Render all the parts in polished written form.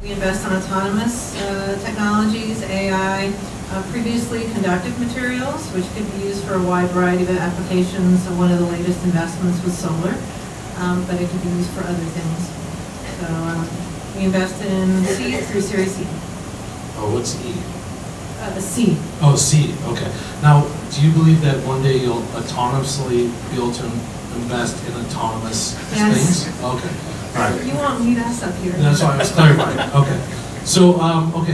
We invest in autonomous technologies, AI, previously conductive materials, which could be used for a wide variety of applications. So one of the latest investments was solar, but it could be used for other things. So we invest in seed through Series C. Oh, what's E? The C. Oh, C, okay. Now, do you believe that one day you'll autonomously be able to invest in autonomous Yes. things? Okay. All right. You won't need us up here. That's why I was clarifying. Okay. So,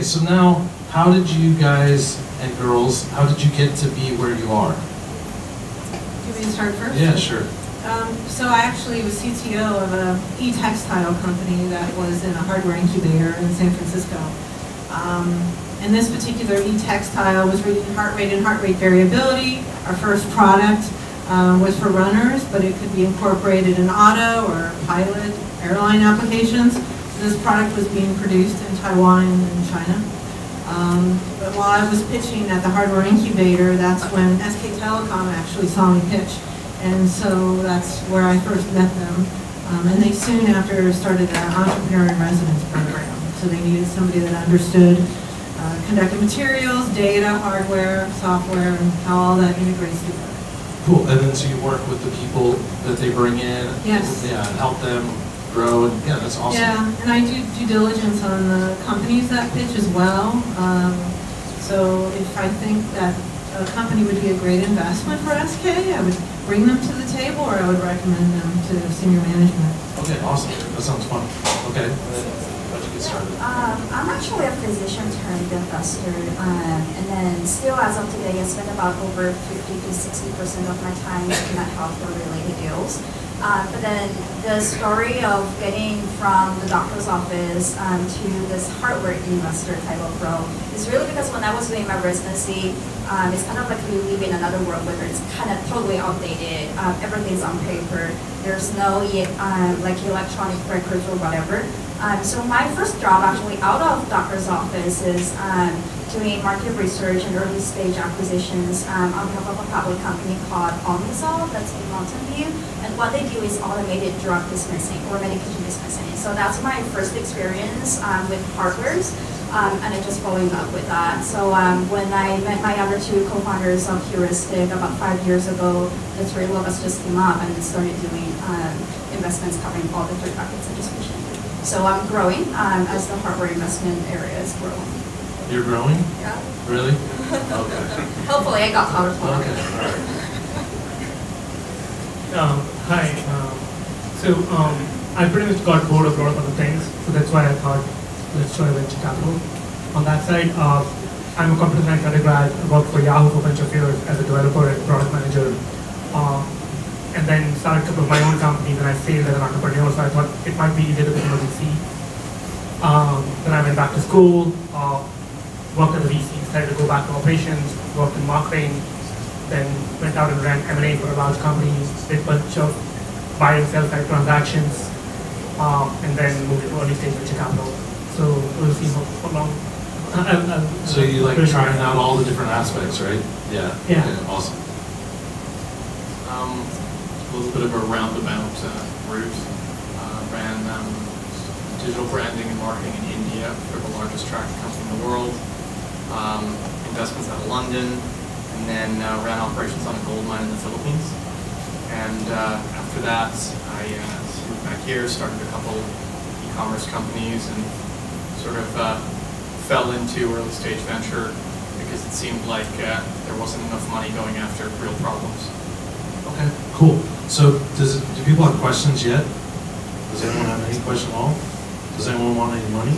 so now, how did you guys and girls, how did you get to be where you are? Do you want me to start first? Yeah, sure. So I actually was CTO of an e-textile company that was in a hardware incubator in San Francisco. And this particular e-textile was reading heart rate and heart rate variability. Our first product was for runners, but it could be incorporated in auto or pilot airline applications. So this product was being produced in Taiwan and China. But while I was pitching at the hardware incubator, that's when SK Telecom actually saw me pitch. And so that's where I first met them. And they soon after started an entrepreneur in residence program. So they needed somebody that understood conductive materials, data, hardware, software, and how all that integrates together. Cool. And then so you work with the people that they bring in. Yes. Yeah, and help them grow. And yeah, that's awesome. Yeah, and I do due diligence on the companies that pitch as well. So if I think that a company would be a great investment for SK, I would bring them to the table, or I would recommend them to senior management. Okay, awesome. That sounds fun. Okay. How'd you get started? I'm actually a physician turned investor, and then still as of today, I spend about over 50 to 60% of my time looking at healthcare-related deals. But then the story of getting from the doctor's office to this hardware investor type of role is really because when I was doing my residency, it's kind of like we live in another world where it's kind of totally outdated. Everything's on paper. There's no like electronic records or whatever. So my first job actually out of doctor's office is doing market research and early stage acquisitions on behalf of a public company called Omnisol that's in Mountain View. And what they do is automated drug dismissing or medication dismissing. So that's my first experience with hardwares. And I just fell in love with that. So when I met my other two co-founders of Heuristic about 5 years ago, the three of us just came up and started doing investments covering all the three buckets I just mentioned. So I'm growing as the hardware investment area is growing. You're growing? Yeah. Really? Okay. Hopefully I got powerful. Okay, all right. Hi. I pretty much got bored of a lot of other things, so that's why I thought, let's try venture capital. On that side, I'm a computer science undergrad. I worked for Yahoo for a bunch of years as a developer and product manager. And then started a couple of my own companies, and I failed as an entrepreneur, so I thought it might be easier to become a VC. Then I went back to school, worked as a VC, started to go back to operations, worked in marketing, then went out and ran M&A for a large company, did a bunch of buy and sell type transactions, and then moved to early stage venture capital. So we'll see how long. So you like trying out all the different aspects, right? Yeah. Yeah. Okay, awesome. A little bit of a roundabout route. Ran digital branding and marketing in India for the largest tractor company in the world. Investments out of London, and then ran operations on a gold mine in the Philippines. And after that, I moved back here, started a couple e-commerce companies, and sort of fell into early stage venture because it seemed like there wasn't enough money going after real problems. Okay, cool. So do people have questions yet? Does anyone have any question at all? Does anyone want any money?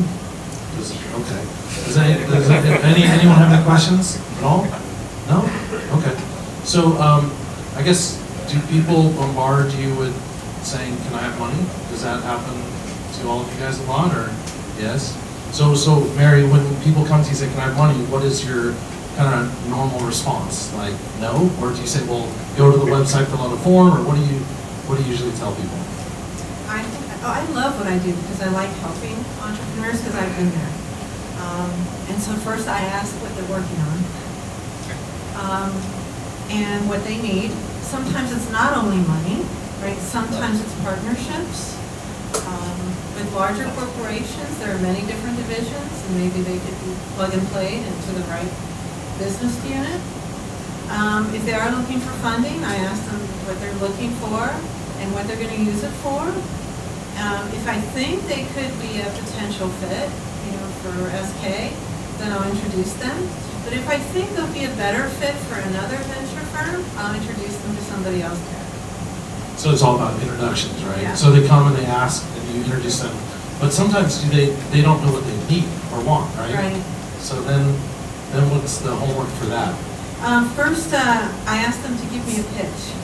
Okay. Does anyone have any questions at all? No? Okay. So I guess, do people bombard you with saying, can I have money? Does that happen to all of you guys a lot, or yes? So Mary, when people come to you and say, can I have money, what is your kind of normal response? Like, no? Or do you say, well, go to the website, fill out a form, or what do you usually tell people? I love what I do because I like helping entrepreneurs because I've been there. And so first I ask what they're working on and what they need. Sometimes it's not only money, right? Sometimes it's partnerships. With larger corporations, there are many different divisions, and maybe they could be plug and play into the right business unit. If they are looking for funding, I ask them what they're looking for and what they're going to use it for. If I think they could be a potential fit, for SK, then I'll introduce them. But if I think they'll be a better fit for another venture firm, I'll introduce them to somebody else there. So it's all about introductions, right? Yeah. So they come and they ask, and you introduce them. But sometimes they don't know what they need or want, right? Right. So then what's the homework for that? First, I ask them to give me a pitch,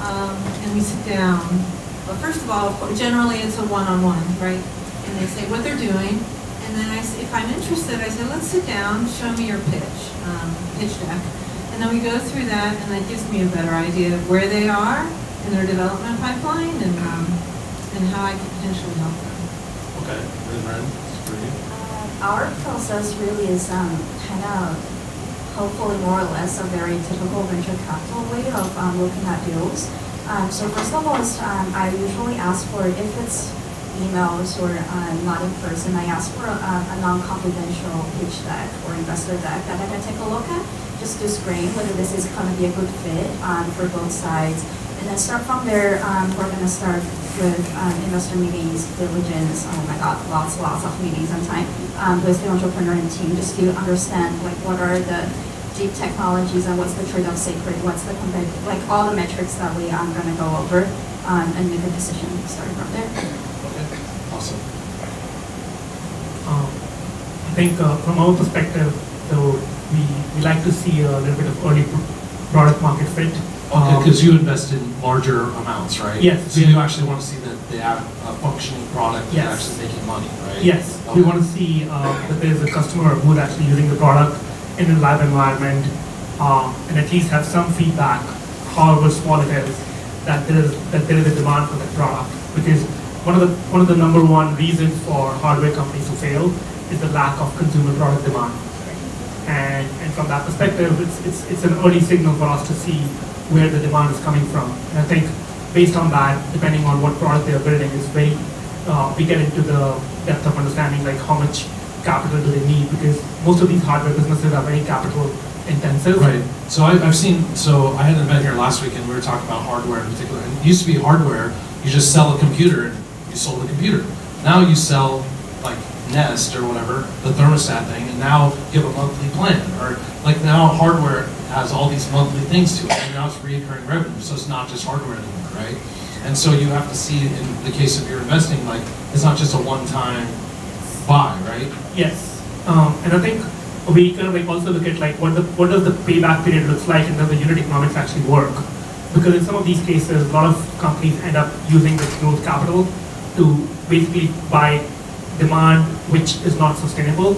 and we sit down. But first of all, generally it's a one-on-one, right? And they say what they're doing, and then if I'm interested, I say, let's sit down, show me your pitch deck. And then we go through that, and that gives me a better idea of where they are in their development pipeline and how I could potentially help them. Okay, and Ren, for you? Our process really is kind of, hopefully more or less, a very typical venture capital way of looking at deals. So first of all, I usually ask for, if it's emails or not in person, I ask for a non-confidential pitch deck or investor deck that I can take a look at, just to screen whether this is going to be a good fit for both sides. And then start from there. We're going to start with investor meetings, diligence. Oh my God, lots of meetings and time with the entrepreneur and team, just to understand what are the deep technologies and what's the trade-off sacred, what's the competitive, all the metrics that we are going to go over and make a decision starting from there. Okay, awesome. I think from our perspective, though, we like to see a little bit of early product market fit. Okay, because you invest in larger amounts, right? Yes. So you actually want to see that they have a functioning product that's Yes. actually making money, right? Yes, Okay. we want to see that there is a customer who's actually using the product in a live environment, and at least have some feedback, however small it is, that there is a demand for that product. Because one of the number one reasons for hardware companies to fail is the lack of consumer product demand. And from that perspective, it's an early signal for us to see where the demand is coming from. And I think based on that, depending on what product they are building, is very we get into the depth of understanding, like how much capital do they need, because most of these hardware businesses are very capital intensive. Right. So I've seen, so I had an event here last week and we were talking about hardware in particular. And it used to be hardware, you just sell a computer and you sold a computer. Now you sell like Nest or whatever, the thermostat thing, and now you have a monthly plan. Or like now hardware has all these monthly things to it, and now it's recurring revenue, so it's not just hardware anymore, right? And so you have to see, in the case of your investing, like it's not just a one-time buy, right? Yes, and I think we kind of like also look at like what does the payback period looks like, and does the unit economics actually work? Because in some of these cases, a lot of companies end up using this growth capital to basically buy demand which is not sustainable,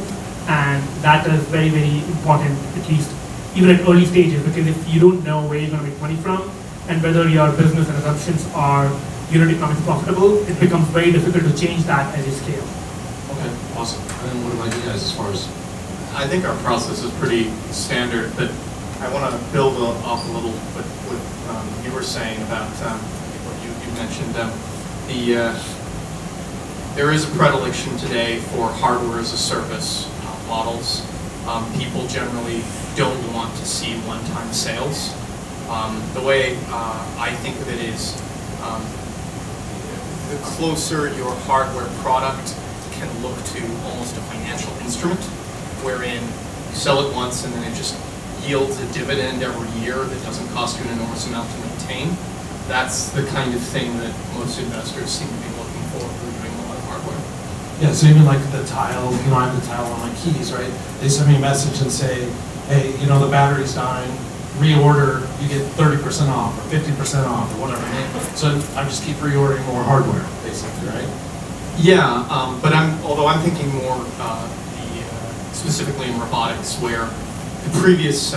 and that is very, very important, at least even at early stages, because if you don't know where you're going to make money from and whether your business and assumptions are unit economics profitable, it becomes very difficult to change that as you scale. Okay, awesome. And then what about you guys as far as? I think our process is pretty standard, but I want to build off a little what you were saying about what you mentioned. There is a predilection today for hardware as a service models. People generally don't want to see one-time sales. The way I think of it is the closer your hardware product can look to almost a financial instrument, wherein you sell it once and then it just yields a dividend every year that doesn't cost you an enormous amount to maintain. That's the kind of thing that most investors seem to be looking for who are doing a lot of hardware. Yeah, so even like the tile, I have the tile on my keys, right? They send me a message and say, hey, the battery's dying, reorder, you get 30% off or 50% off or whatever. So I just keep reordering more hardware, basically, right? Yeah, but although I'm thinking more specifically in robotics, where the previous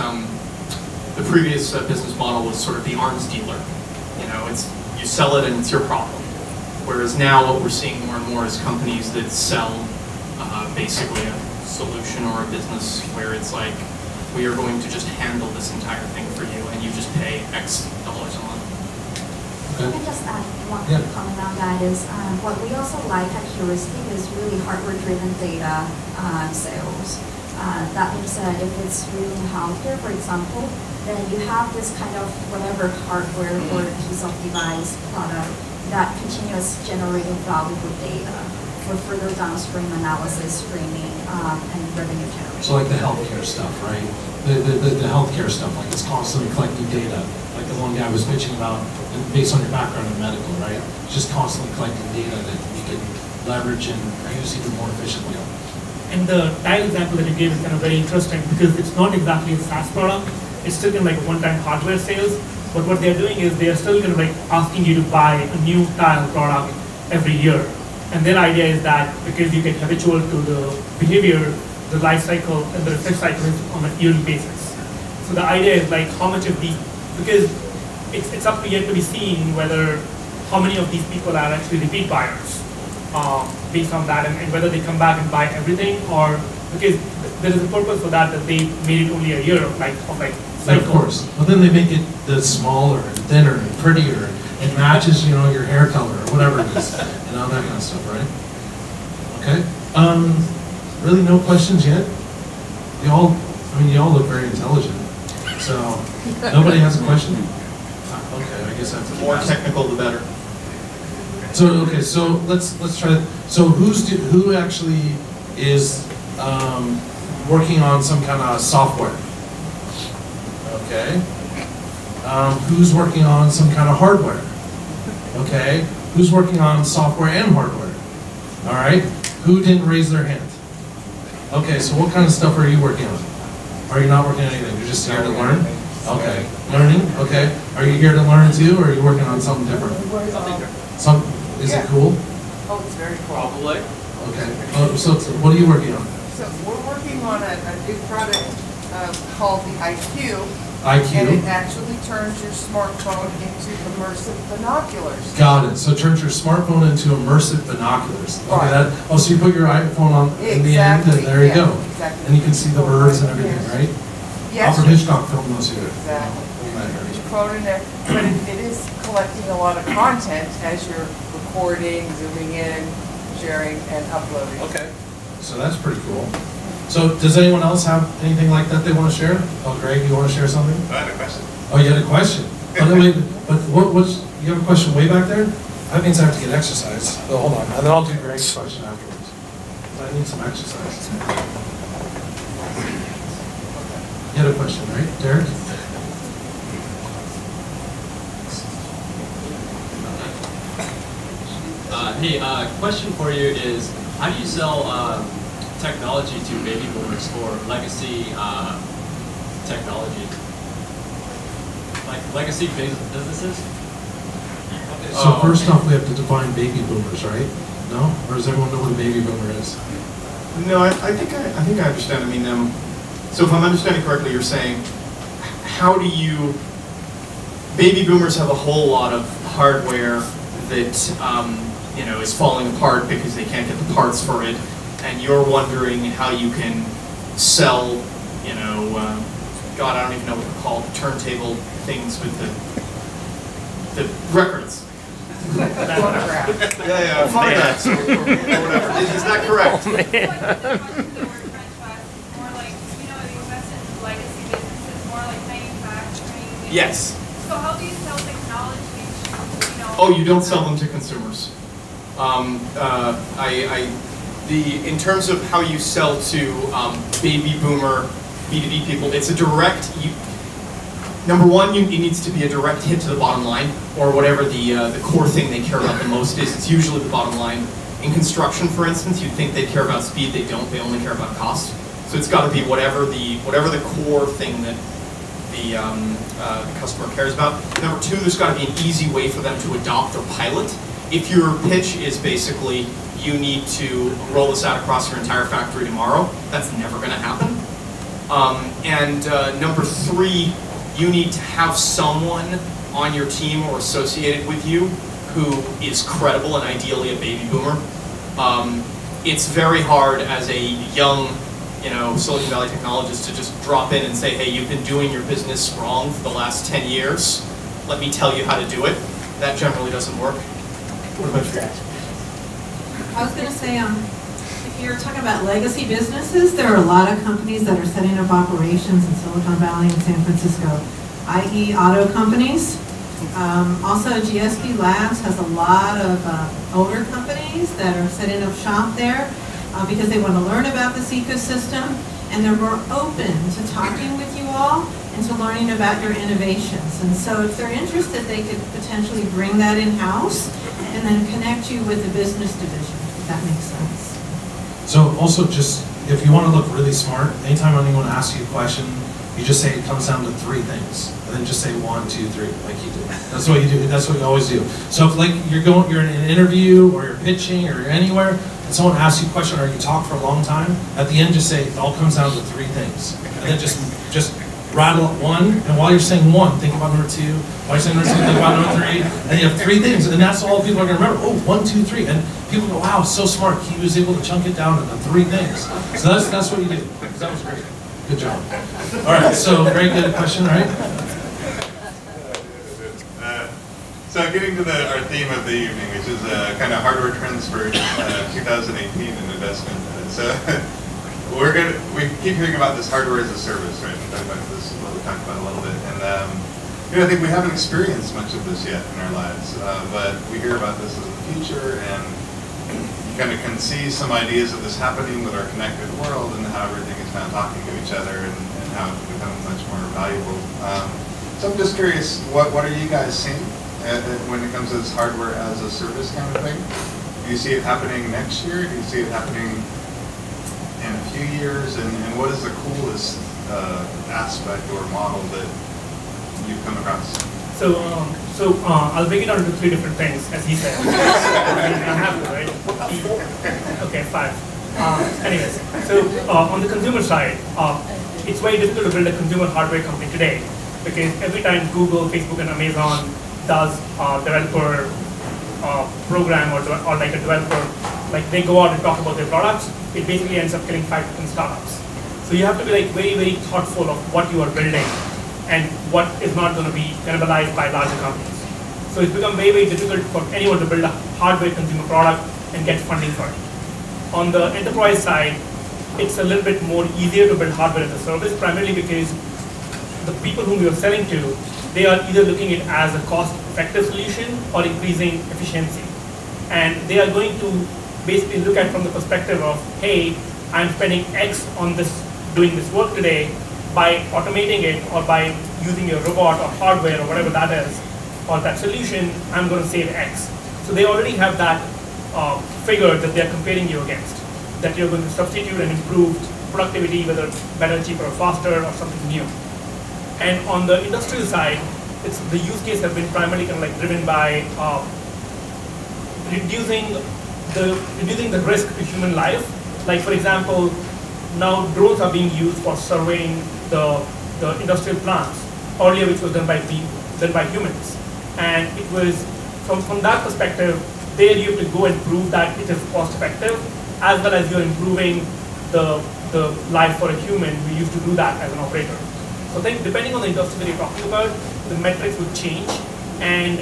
business model was sort of the arms dealer. You sell it and it's your problem. Whereas now what we're seeing more and more is companies that sell basically a solution or a business where it's like, we are going to just handle this entire thing for you and you just pay X dollars a month. I can just add one quick comment on that is what we also like at Heuristic is really hardware-driven data sales. That means that if it's really in healthcare, for example, then you have this kind of whatever hardware or piece of device product that continuous generating valuable data for further downstream analysis, screening, and revenue generation. So like the healthcare stuff, right? The healthcare stuff, like it's constantly collecting data. Like the one guy was pitching about, based on your background in medical, right? Just constantly collecting data that you can leverage and use even more efficiently. And the tile example that you gave is kind of very interesting because it's not exactly a SaaS product. It's still kind of like one-time hardware sales. But what they're doing is they're still kind of like asking you to buy a new tile product every year. And their idea is that because you get habitual to the behavior, the life cycle and the refresh cycle is on a yearly basis. So the idea is like how much of these, because it's up to yet to be seen whether how many of these people are actually repeat buyers based on that, and whether they come back and buy everything, or because there is a purpose for that they made it only a year of cycle. Yeah, of course. But then they make it smaller and thinner and prettier and matches, you know, your hair color or whatever it is, and all that kind of stuff, right? Okay. Really, no questions yet? Y'all look very intelligent. So nobody has a question? Okay, I guess I have to. The more technical, the better. So okay, so let's try. So who actually is working on some kind of software? Okay. Who's working on some kind of hardware? Okay. Who's working on software and hardware? All right. Who didn't raise their hand? Okay. So what kind of stuff are you working on? Are you not working on anything? You're just here to learn? Okay. Learning? Okay. Are you here to learn too, or are you working on something different? Is it cool? Oh, it's very cool. Probably. Okay. So what are you working on? So we're working on a new product called the IQ. IQ? And it actually turns your smartphone into immersive binoculars. Got it. So it turns your smartphone into immersive binoculars. Okay, Right. so you put your iPhone on in the end, and there you go. Exactly. And you can see the birds and everything, right? Yes. Alfred Hitchcock filmed those here. Exactly. There's your phone in there, but it is collecting a lot of content as you're recording, zooming in, sharing, and uploading. Okay. So that's pretty cool. So does anyone else have anything like that they want to share? Oh, Greg, you want to share something? I had a question. Oh, you had a question? But you have a question way back there? That means I have to get exercise. Oh, hold on, and then I'll do Greg's question afterwards. I need some exercise. You had a question, right, Derek? Hey, question for you is, how do you sell technology to baby boomers or legacy technology? Like legacy businesses? So first off, we have to define baby boomers, right? No? Or does everyone know what a baby boomer is? No, I think I understand. I mean, so if I'm understanding correctly, you're saying, how do you? Baby boomers have a whole lot of hardware that is falling apart because they can't get the parts for it, and you're wondering how you can sell, God, I don't even know what they're called, turntable things with the records. Phonograph. Yeah, phonographs or whatever. Is that correct? More like, you invest in legacy businesses, more like manufacturing. Yes. So how do you sell technology to, Oh, you don't sell them to consumers. In terms of how you sell to baby boomer B2B people, it's a direct. Number one, it needs to be a direct hit to the bottom line, or whatever the core thing they care about the most is. It's usually the bottom line. In construction, for instance, you'd think they care about speed. They don't. They only care about cost. So it's got to be whatever the core thing that the customer cares about. Number two, there's got to be an easy way for them to adopt or pilot. If your pitch is basically you need to roll this out across your entire factory tomorrow, that's never going to happen. Number three, you need to have someone on your team or associated with you who is credible and ideally a baby boomer. It's very hard as a young, Silicon Valley technologist to just drop in and say, hey, you've been doing your business wrong for the last 10 years. Let me tell you how to do it. that generally doesn't work. What about you guys? I was going to say, if you're talking about legacy businesses, there are a lot of companies that are setting up operations in Silicon Valley and San Francisco, i.e. auto companies. Also, GSP Labs has a lot of older companies that are setting up shop there because they want to learn about this ecosystem, and they're more open to talking with you all and to learning about your innovations. And so if they're interested, they could potentially bring that in-house and then connect you with the business division, if that makes sense. So also just, if you want to look really smart, anytime anyone asks you a question, you just say it comes down to 3 things, and then just say 1, 2, 3, like you did. That's what you do. That's what you always do. So if like you're in an interview or you're pitching or you're anywhere, and someone asks you a question or you talk for a long time, at the end just say it all comes down to 3 things, and then just rattle 1, and while you're saying 1, think about number 2. While you're saying number 2, think about number 3, and you have 3 things, and that's all people are going to remember. Oh, 1, 2, 3, and people go, wow, so smart. He was able to chunk it down into 3 things. So that's what you do. That was great. Good job. All right, so very good question, right? So getting to our theme of the evening, which is kind of hardware trends for 2018 in investment. So we keep hearing about this hardware as a service, right? This is what we talked about a little bit, and I think we haven't experienced much of this yet in our lives, but we hear about this as the future, and you kind of can see some ideas of this happening with our connected world and how everything is now talking to each other and how it's becoming much more valuable. So I'm just curious, what are you guys seeing when it comes to this hardware as a service kind of thing? Do you see it happening next year? Do you see it happening in a few years? And what is the coolest aspect or model that you've come across? So I'll break it down into 3 different things, as he said. I have to, right? Okay, 5. Anyways, so on the consumer side, it's very difficult to build a consumer hardware company today, because every time Google, Facebook, and Amazon does developer program or like a developer, like they go out and talk about their products, it basically ends up killing 5 different startups. So you have to be like very, very thoughtful of what you are building and what is not going to be cannibalized by larger companies. So it's become very, very difficult for anyone to build a hardware consumer product and get funding for it. On the enterprise side, it's a little bit more easier to build hardware as a service, primarily because the people whom you're selling to, they are either looking at it as a cost-effective solution or increasing efficiency. And they are going to basically look at it from the perspective of, hey, I'm spending X on this, doing this work today. By automating it or by using your robot or hardware or whatever that is, or that solution, I'm going to save X. So they already have that figure that they're comparing you against, that you're going to substitute and improve productivity, whether better, cheaper, or faster, or something new. And on the industrial side, it's the use case have been primarily kind of like driven by reducing the risk to human life. Like for example, now drones are being used for surveying the industrial plants, earlier which was done by humans. And it was, from that perspective, there you have to go and prove that it is cost effective, as well as you're improving the life for a human who used to do that as an operator. So I think depending on the industry that you're talking about, the metrics would change. And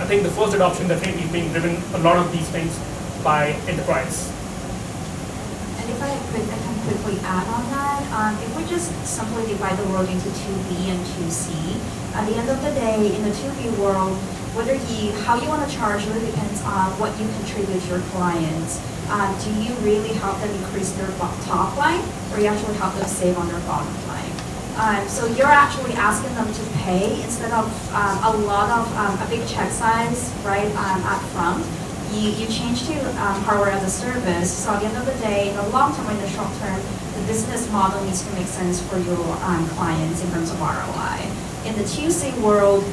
I think the first adoption definitely is being driven a lot of these things by enterprise. And if I can quickly add on that, if we just simply divide the world into 2B and 2C, at the end of the day, in the 2B world, how you want to charge really depends on what you contribute to your clients. Do you really help them increase their top line, or you actually help them save on their bottom line? So you're actually asking them to pay instead of a big check size, right, up front. You change to hardware as a service. So at the end of the day, in the long term or in the short term, the business model needs to make sense for your clients in terms of ROI. In the 2C world,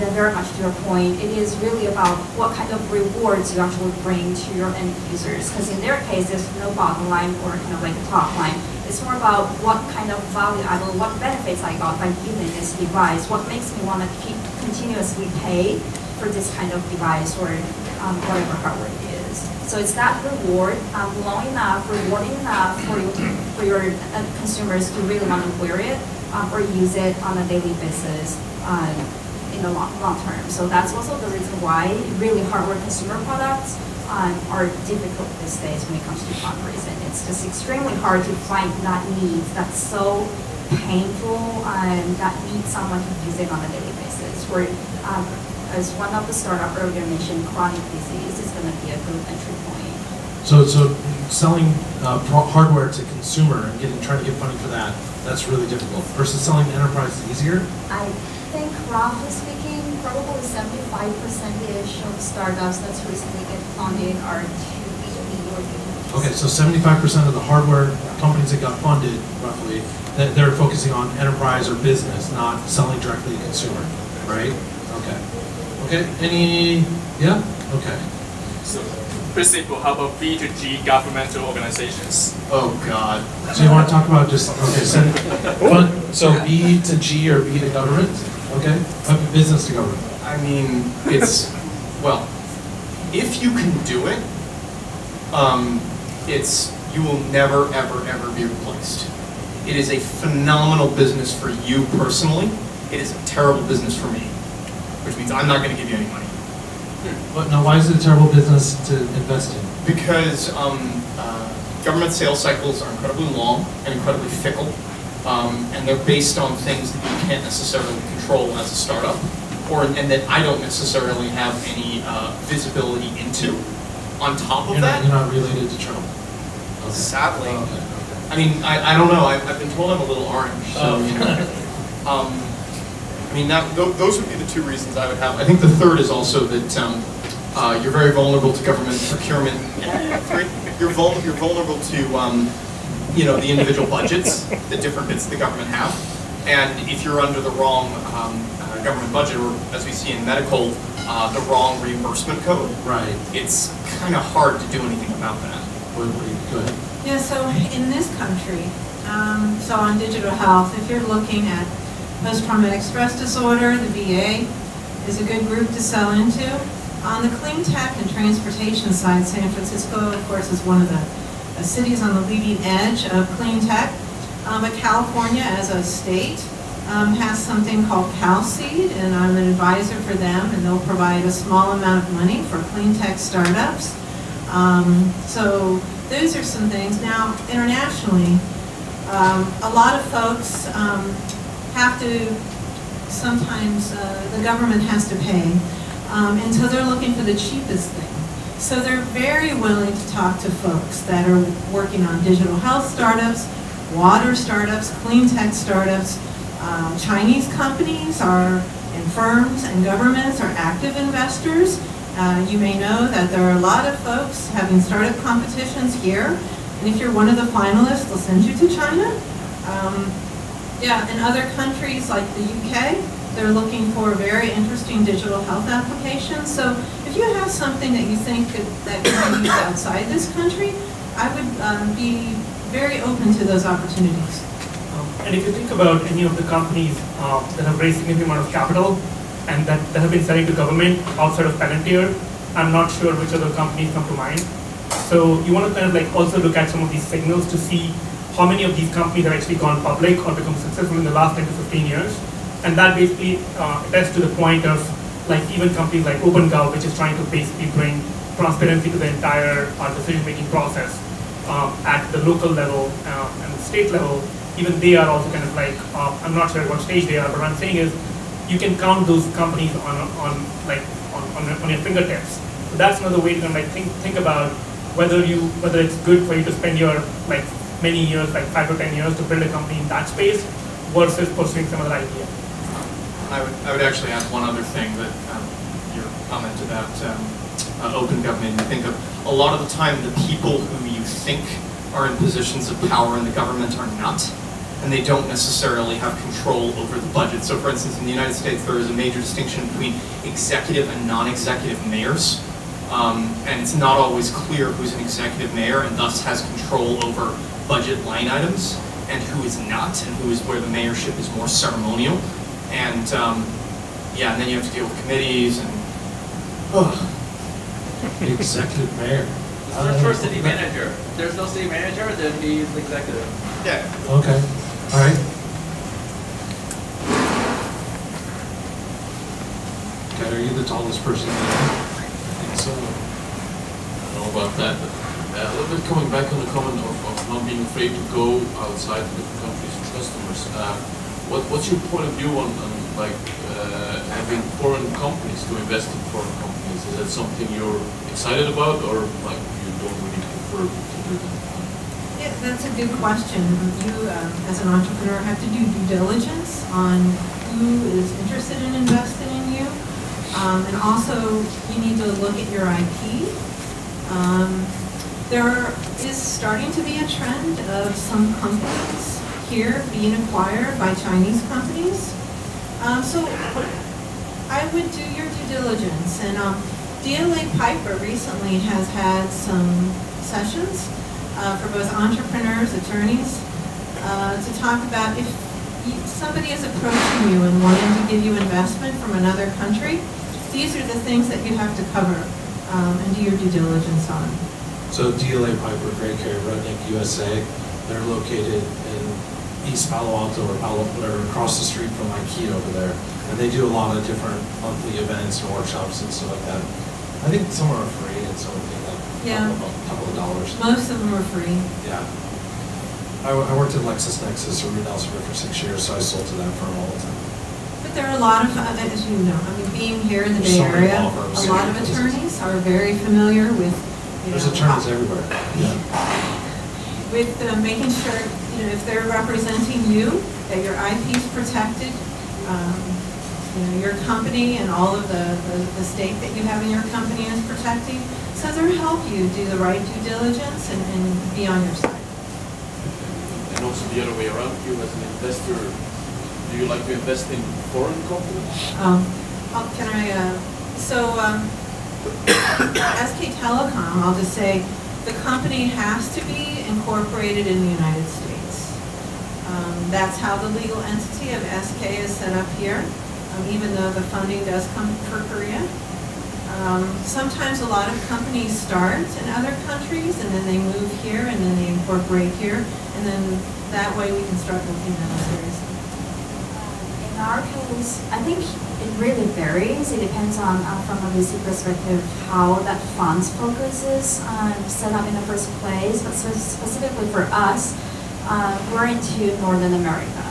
then very much to your point, it is really about what kind of rewards you actually bring to your end users. Because in their case, there's no bottom line or kind of like a top line. It's more about what kind of value I will, what benefits I got by using this device, what makes me want to keep continuously pay for this kind of device or whatever hardware it is. So it's that reward, long enough, rewarding enough for your consumers to really want to wear it or use it on a daily basis in the long term. So that's also the reason why really hardware consumer products are difficult these days when it comes to fundraising. It's just extremely hard to find that needs that's so painful that needs someone to use it on a daily basis. Where, as one of the startup earlier mentioned, chronic disease is going to be a good entry point. So selling hardware to consumer and trying to get funding for that, that's really difficult. Versus selling to enterprise is easier? I think, roughly speaking, probably 75%-ish of startups that's recently get funded are B2B or B2B. Okay, so 75% of the hardware companies that got funded, roughly, they're focusing on enterprise or business, not selling directly to consumer, right? Okay. Okay, yeah? Okay. So, pretty simple, how about B2G governmental organizations? Oh, God. So you want to talk about just, so B to G or B to government? Okay, business to government. I mean, it's, well, if you can do it, you will never, ever, ever be replaced. It is a phenomenal business for you personally. It is a terrible business for me, which means I'm not going to give you any money. But now, why is it a terrible business to invest in? Because government sales cycles are incredibly long and incredibly fickle, and they're based on things that you can't necessarily control as a startup, and that I don't necessarily have any visibility into. On top of that, you're not related to Trump. Okay. Sadly, okay. I mean, I don't know. I've been told I'm a little orange, so you know. I mean, those would be the two reasons I would have. I think the third is also that you're very vulnerable to government procurement. You're vulnerable to the individual budgets that different bits of the government have, and if you're under the wrong government budget, or as we see in medical, the wrong reimbursement code, right? It's kind of hard to do anything about that. Go ahead. Yeah. So in this country, so on digital health, if you're looking at post-traumatic stress disorder, the VA is a good group to sell into. On the clean tech and transportation side, San Francisco, of course, is one of the cities on the leading edge of clean tech. But California, as a state, has something called CalSeed, and I'm an advisor for them, and they'll provide a small amount of money for clean tech startups. So those are some things. Now, internationally, a lot of folks have to, sometimes the government has to pay, and so they're looking for the cheapest thing. So they're very willing to talk to folks that are working on digital health startups, water startups, clean tech startups. Chinese companies and firms and governments are active investors. You may know that there are a lot of folks having startup competitions here, and if you're one of the finalists, they'll send you to China. Yeah, in other countries like the UK, they're looking for very interesting digital health applications. So if you have something that you think that can be used outside this country, I would be very open to those opportunities. And if you think about any of the companies that have raised significant amount of capital and that have been selling to government outside of Palantir, I'm not sure which other companies come to mind. So you want to kind of like also look at some of these signals to see how many of these companies have actually gone public or become successful in the last 10 to 15 years. And that basically attests to the point of like even companies like OpenGov, which is trying to basically bring transparency to the entire decision-making process at the local level and the state level. Even they are also kind of like, I'm not sure at what stage they are, but what I'm saying is you can count those companies on your fingertips. So that's another way to kind of like think about whether it's good for you to spend your like many years, like 5 to 10 years, to build a company in that space versus pursuing some other idea. I would actually add one other thing that your comment about open government. I think of a lot of the time the people who you think are in positions of power in the government are not, and they don't necessarily have control over the budget. So for instance, in the United States, there is a major distinction between executive and non-executive mayors. And it's not always clear who's an executive mayor and thus has control over budget line items and who is not, and who is where the mayorship is more ceremonial. And yeah, and then you have to deal with committees and executive mayor. Search for city manager. There's no city manager, then he's the executive. Yeah. Okay. All right. the tallest person there. I think so. I don't know about that, but a little bit coming back on the comment of not being afraid to go outside to different countries for customers. What's your point of view on like having foreign companies to invest in foreign companies? Is that something you're excited about, or like you don't really prefer to do that? Yeah, that's a good question. You, as an entrepreneur, have to do due diligence on who is interested in investing in you. And also, you need to look at your IP. There is starting to be a trend of some companies here being acquired by Chinese companies. So I would do your due diligence. And DLA Piper recently has had some sessions for both entrepreneurs, attorneys, to talk about if somebody is approaching you and wanting to give you investment from another country, these are the things that you have to cover and do your due diligence on. So DLA Piper, Great Carrier, Rudnick, USA, they're located in East Palo Alto or whatever, across the street from IKEA over there. And they do a lot of different monthly events and workshops and stuff like that. I think some are free and some are a couple of dollars. Most of them are free. Yeah. I worked at LexisNexis or Red Elsevier for 6 years, so I sold to that firm all the time. But there are a lot of, as you know, I mean, being here in the Bay Area, a lot of attorneys are very familiar with, there's attorneys everywhere. Yeah. With making sure, if they're representing you, that your IP is protected, your company and all of the stake that you have in your company is protected. So they'll help you do the right due diligence and be on your side. And also the other way around, you as an investor, do you like to invest in foreign companies? Can I, SK Telecom, I'll just say, the company has to be incorporated in the United States. That's how the legal entity of SK is set up here, even though the funding does come for Korea. Sometimes a lot of companies start in other countries and then they move here and then they incorporate here, and then that way we can start looking at them seriously. In our case, I think it really varies. It depends on, from a VC perspective, how that fund's focus is set up in the first place. But specifically for us, we're into Northern America.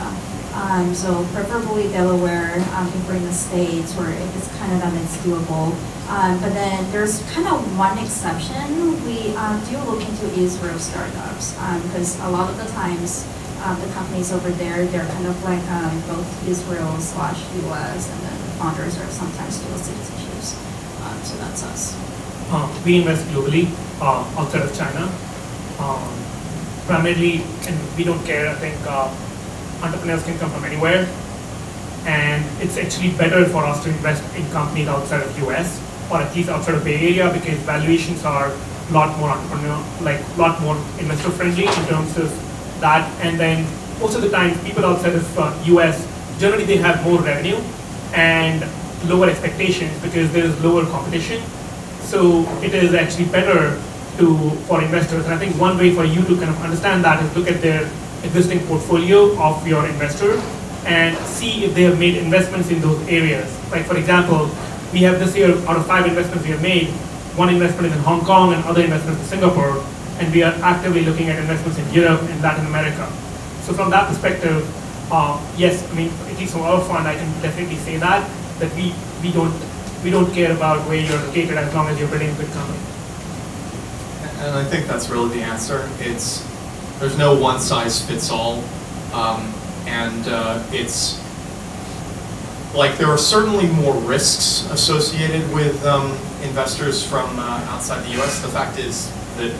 So preferably Delaware, if we're in the States, or if it's Canada, then it's doable. But then there's kind of one exception. We do look into Israel startups, because a lot of the times the companies over there, they're kind of like both Israel/US, and then the founders are sometimes dual citizenships. So that's us. We invest globally outside of China. Primarily, and we don't care, I think entrepreneurs can come from anywhere. And it's actually better for us to invest in companies outside of US, or at least outside of Bay Area, because valuations are a lot more lot more investor friendly in terms of that. And then most of the time, people outside of US, generally they have more revenue and lower expectations because there is lower competition. So it is actually better for investors. And I think one way for you to kind of understand that is look at their existing portfolio of your investor and see if they have made investments in those areas. Like for example, we have this year, out of 5 investments we have made, 1 investment is in Hong Kong and other investments in Singapore, and we are actively looking at investments in Europe and Latin America. So from that perspective, yes, I mean, at least from our fund, I can definitely say that we don't care about where you're located as long as you're building a good company. And I think that's really the answer. There's no one size fits all, it's like there are certainly more risks associated with investors from outside the U.S. The fact is that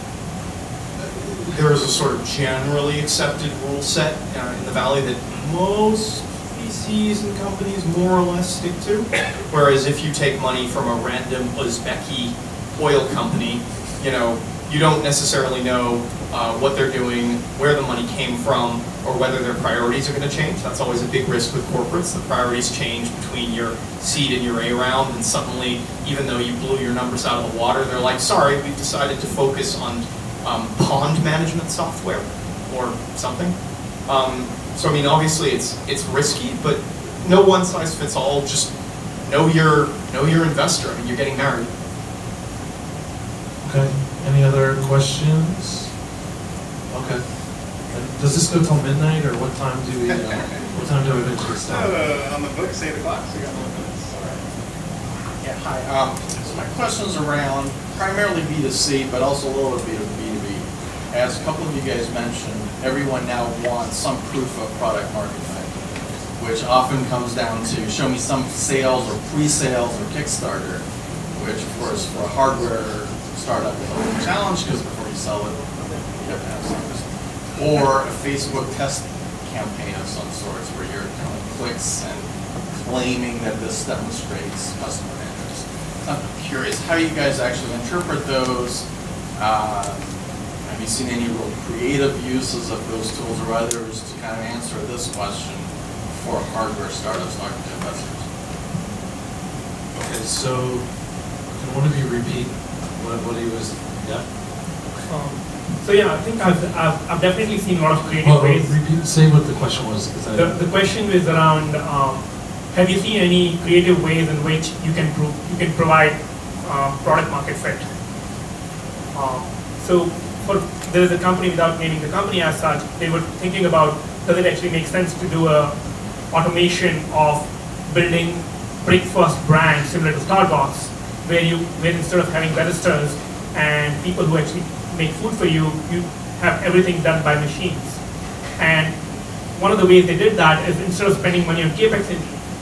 there is a sort of generally accepted rule set in the Valley that most VCs and companies more or less stick to. Whereas if you take money from a random Uzbeki oil company, you don't necessarily know what they're doing, where the money came from, or whether their priorities are going to change. That's always a big risk with corporates. The priorities change between your seed and your A round, and suddenly, even though you blew your numbers out of the water, they're like, sorry, we've decided to focus on pond management software or something. So I mean, obviously it's risky, but no one size fits all. Just know your investor. I mean, you're getting married. Okay, any other questions? Okay. And does this go till midnight, or what time do we eventually stop? On the books, 8 o'clock, so we got 1 minute. Yeah, hi. So my question's around primarily B2C, but also a little bit of B2B. As a couple of you guys mentioned, everyone now wants some proof of product market fit, which often comes down to show me some sales or pre-sales or Kickstarter, which of course for a hardware startup is a little challenge because before you sell it, you have to have some. Or a Facebook test campaign of some sorts where you're counting clicks and claiming that this demonstrates customer interest. So I'm curious how you guys actually interpret those. Have you seen any real creative uses of those tools or others to kind of answer this question for hardware startups talking to investors? Okay, so can one of you repeat what he was? Yeah. So yeah, I think I've definitely seen a lot of creative ways. Say what the question was. The question was around, have you seen any creative ways in which you can provide product market fit? So there is a company, without naming the company as such, they were thinking about, does it actually make sense to do a automation of building breakfast brand similar to Starbucks, where instead of having baristas and people who actually make food for you, you have everything done by machines. And one of the ways they did that is instead of spending money on capex,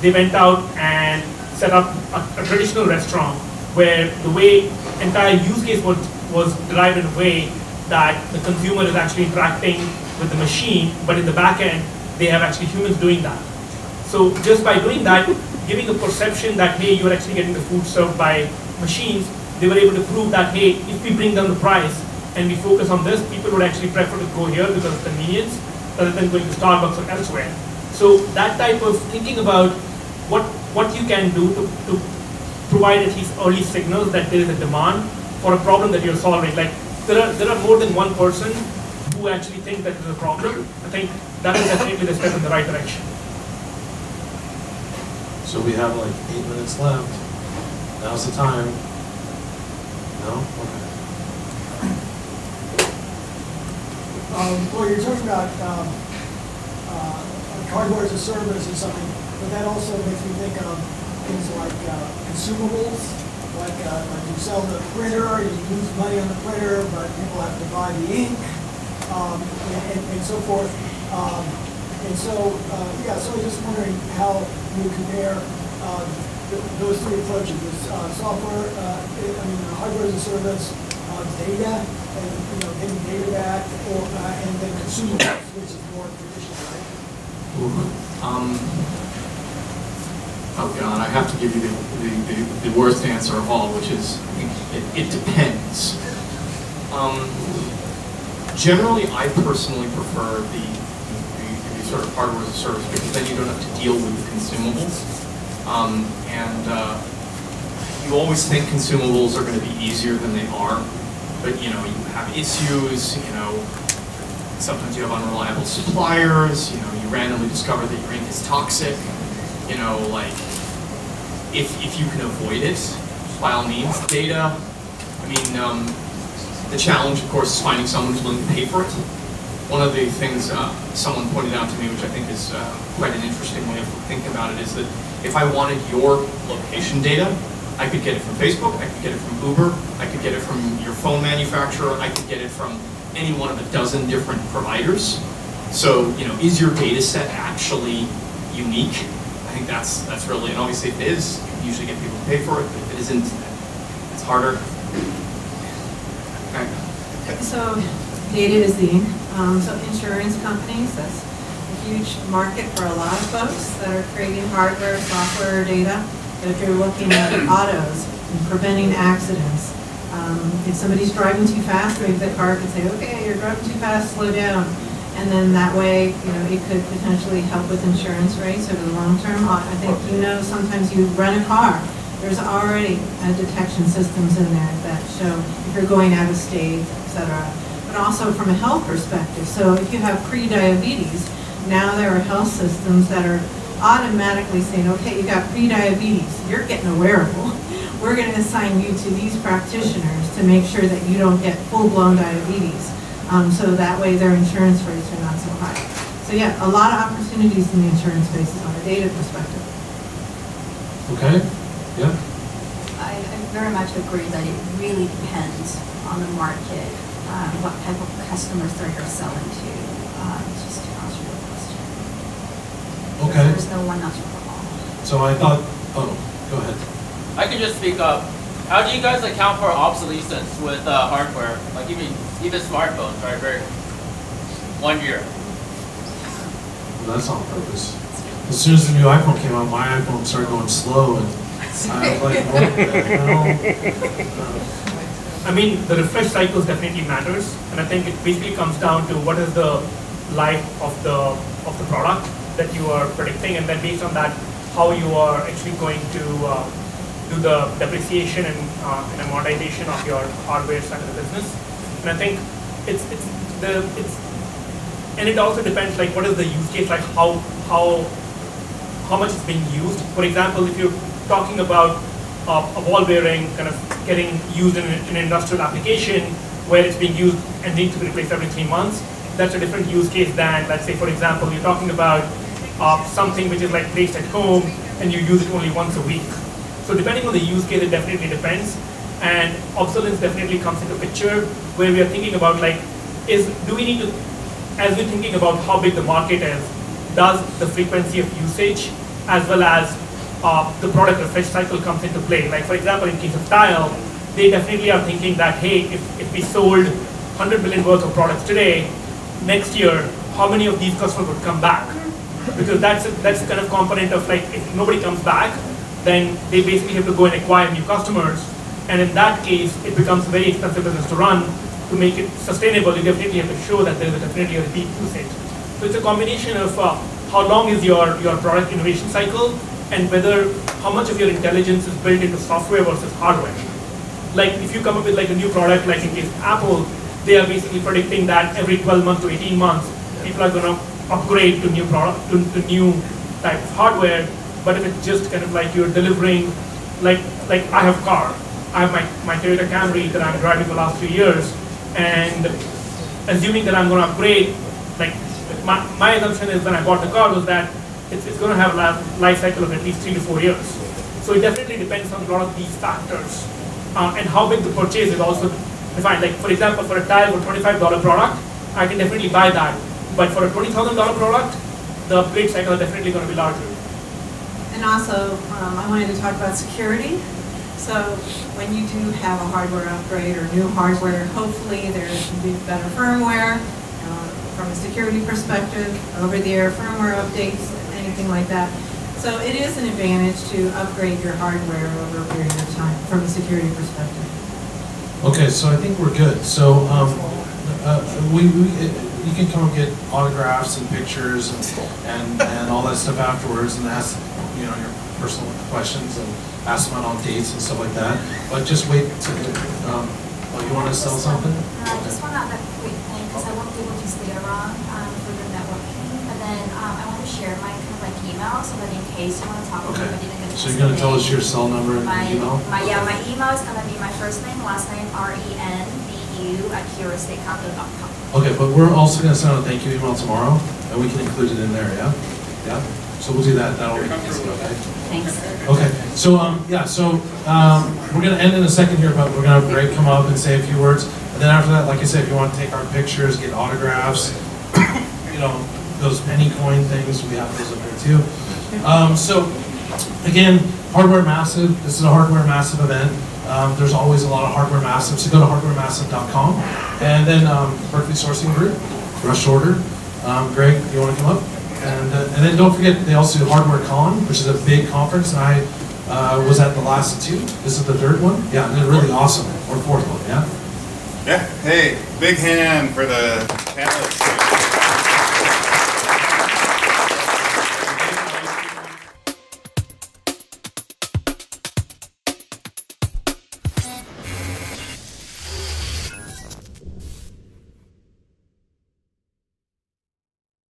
they went out and set up a traditional restaurant where the entire use case was derived in a way that the consumer is actually interacting with the machine, but in the back end, they have actually humans doing that. So just by doing that, giving a perception that, hey, you're actually getting the food served by machines, they were able to prove that, hey, if we bring down the price and we focus on this, people would actually prefer to go here because of convenience rather than going to Starbucks or elsewhere. So that type of thinking about what you can do to provide at least early signals that there is a demand for a problem that you're solving. Like there are more than one person who actually think that there's a problem. I think that is definitely the step in the right direction. So we have like 8 minutes left. Now's the time. No? Okay. Well, you're talking about hardware as a service and something, but that also makes me think of things like consumables, like you sell the printer, you lose money on the printer, but people have to buy the ink, and so forth. So I was just wondering how you compare those three approaches: software, hardware as a service, data, and getting data back, and then consumables, which is more traditional, right? Oh God, I have to give you the worst answer of all, which is it depends. Generally, I personally prefer the sort of hardware as a service because then you don't have to deal with the consumables. You always think consumables are going to be easier than they are, but you have issues. Sometimes you have unreliable suppliers. You randomly discover that your ink is toxic. If you can avoid it, by all means. Data, the challenge, of course, is finding someone who's willing to pay for it. One of the things someone pointed out to me, which I think is quite an interesting way of thinking about it, is that if I wanted your location data, I could get it from Facebook, I could get it from Uber, I could get it from your phone manufacturer, I could get it from any one of a dozen different providers. So, is your data set actually unique? I think that's really, and obviously if it is, you can usually get people to pay for it, but if it isn't, it's harder. Okay. So, data is the ink. So insurance companies, that's a huge market for a lot of folks that are creating hardware, software, data. If you're looking at autos and preventing accidents, if somebody's driving too fast, maybe the car could say, okay, you're driving too fast, slow down. And then that way, it could potentially help with insurance rates over the long term. I think, sometimes you rent a car. There's already detection systems in there that show if you're going out of state, et cetera. But also from a health perspective. So if you have pre-diabetes, now there are health systems that are automatically saying, okay, you got pre-diabetes, you're getting a wearable. We're going to assign you to these practitioners to make sure that you don't get full-blown diabetes. So that way their insurance rates are not so high. So yeah, a lot of opportunities in the insurance space on a data perspective. Okay, yeah. I very much agree that it really depends on the market, what type of customers that you're selling to, just to answer your question. Okay. There's no one answer for all. So I thought, oh, go ahead. I can just speak up. How do you guys account for obsolescence with hardware? Like even smartphones, right? 1 year. Well, that's on purpose. As soon as the new iPhone came out, my iPhone started going slow, and I was like, what the hell? I mean, the refresh cycles definitely matters, and I think it basically comes down to what is the life of the product that you are predicting, and then based on that, how you are actually going to do the depreciation and amortization of your hardware side of the business. And I think and it also depends, like, what is the use case, like how much it's being used. For example, if you're talking about a ball bearing kind of getting used in an industrial application where it's being used and needs to be replaced every 3 months, that's a different use case than, let's say, for example, you're talking about something which is like placed at home and you use it only once a week. So depending on the use case, it definitely depends. And obsolescence definitely comes into picture where we are thinking about, like, do we need to, as we're thinking about how big the market is, does the frequency of usage as well as the product refresh cycle comes into play. Like, for example, in case of tile, they definitely are thinking that, hey, if we sold 100 million worth of products today, next year, how many of these customers would come back? Because that's the kind of component of, like, if nobody comes back, then they basically have to go and acquire new customers. And in that case, it becomes a very expensive business to run. To make it sustainable, you definitely have to show that there is definitely a repeat usage. So it's a combination of how long is your product innovation cycle, and how much of your intelligence is built into software versus hardware. Like, if you come up with like a new product, like in case of Apple, they are basically predicting that every 12 months to 18 months, people are going to upgrade to new product, to new type of hardware. But if it's just kind of like you're delivering, like I have a car, I have my Toyota Camry that I'm driving the last 3 years, and assuming that I'm going to upgrade, like my assumption is when I bought the car was that it's going to have a life cycle of at least 3 to 4 years. So it definitely depends on a lot of these factors. And how big the purchase is also defined. Like, for example, for a tile for $25 product, I can definitely buy that. But for a $20,000 product, the upgrade cycle is definitely going to be larger. And also, I wanted to talk about security. So when you do have a hardware upgrade or new hardware, hopefully there's going to be better firmware from a security perspective, over-the-air firmware updates, anything like that. So it is an advantage to upgrade your hardware over a period of time from a security perspective. Okay, so I think we're good. So you can come and get autographs and pictures and all that stuff afterwards, and ask your personal questions and ask them out on dates and stuff like that. But just wait to. You want to sell something? I just want to add a quick thing because I won't be able to stay around for the networking. But then I want to share my kind of like email so that in case you want to talk to me, but you didn't get So you're going to tell us your cell number and email? My email is going to be my first name, last name, RENBU@heuristiccapital.com. Okay, but we're also going to send out a thank you email tomorrow, and we can include it in there, yeah? Yeah? So we'll do that. That'll be easy, okay? Thanks. Okay, so we're going to end in a second here, but we're going to have Greg come up and say a few words. And then after that, like I said, if you want to take our pictures, get autographs, those penny coin things, we have those up there too. So again, Hardware Massive, this is a Hardware Massive event. There's always a lot of Hardware Massive, so go to hardwaremassive.com. And then Berkeley Sourcing Group, Rush Order. Greg, you want to come up? And then don't forget, they also do Hardware Con, which is a big conference, and I was at the last two. This is the third one. Yeah, they're really awesome. Or fourth one, yeah? Yeah, hey, big hand for the panelists.